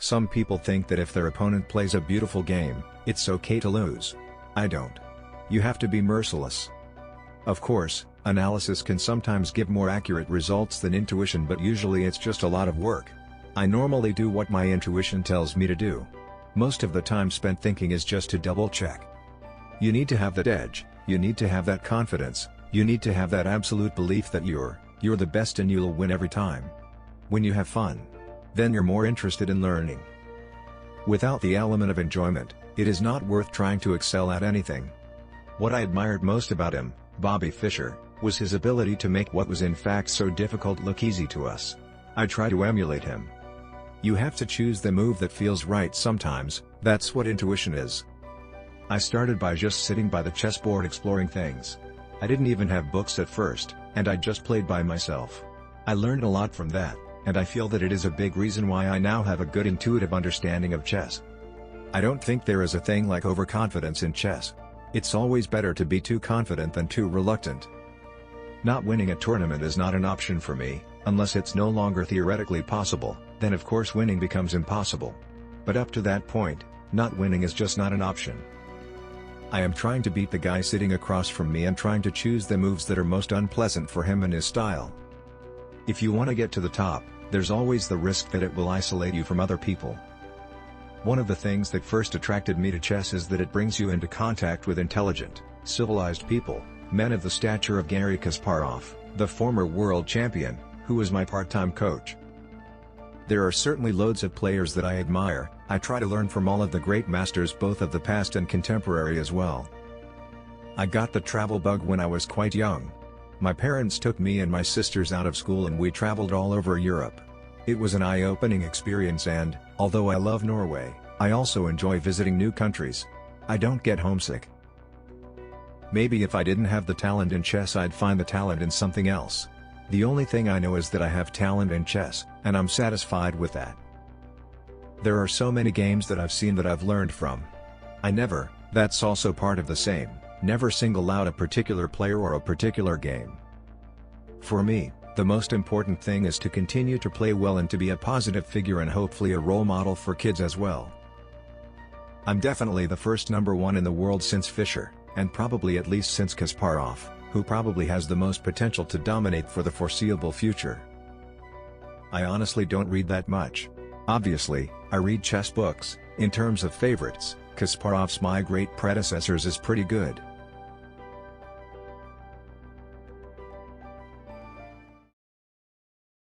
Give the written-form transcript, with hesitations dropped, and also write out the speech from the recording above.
Some people think that if their opponent plays a beautiful game, it's okay to lose. I don't. You have to be merciless. Of course, analysis can sometimes give more accurate results than intuition, but usually it's just a lot of work. I normally do what my intuition tells me to do. Most of the time spent thinking is just to double check. You need to have that edge, you need to have that confidence, you need to have that absolute belief that you're the best and you'll win every time. When you have fun, then you're more interested in learning. Without the element of enjoyment, it is not worth trying to excel at anything. What I admired most about him, Bobby Fischer, was his ability to make what was in fact so difficult look easy to us. I try to emulate him. You have to choose the move that feels right sometimes, that's what intuition is. I started by just sitting by the chessboard exploring things. I didn't even have books at first, and I just played by myself. I learned a lot from that, and I feel that it is a big reason why I now have a good intuitive understanding of chess. I don't think there is a thing like overconfidence in chess. It's always better to be too confident than too reluctant. Not winning a tournament is not an option for me, unless it's no longer theoretically possible, then of course winning becomes impossible. But up to that point, not winning is just not an option. I am trying to beat the guy sitting across from me and trying to choose the moves that are most unpleasant for him and his style. If you want to get to the top, there's always the risk that it will isolate you from other people. One of the things that first attracted me to chess is that it brings you into contact with intelligent, civilized people, men of the stature of Garry Kasparov, the former world champion, who was my part-time coach. There are certainly loads of players that I admire. I try to learn from all of the great masters, both of the past and contemporary as well. I got the travel bug when I was quite young. My parents took me and my sisters out of school and we traveled all over Europe. It was an eye-opening experience, and, although I love Norway, I also enjoy visiting new countries. I don't get homesick. Maybe if I didn't have the talent in chess, I'd find the talent in something else. The only thing I know is that I have talent in chess, and I'm satisfied with that. There are so many games that I've seen that I've learned from. That's also part of the same, never single out a particular player or a particular game. For me, the most important thing is to continue to play well and to be a positive figure and hopefully a role model for kids as well. I'm definitely the first #1 in the world since Fischer, and probably at least since Kasparov, who probably has the most potential to dominate for the foreseeable future. I honestly don't read that much. Obviously, I read chess books. In terms of favorites, Kasparov's My Great Predecessors is pretty good.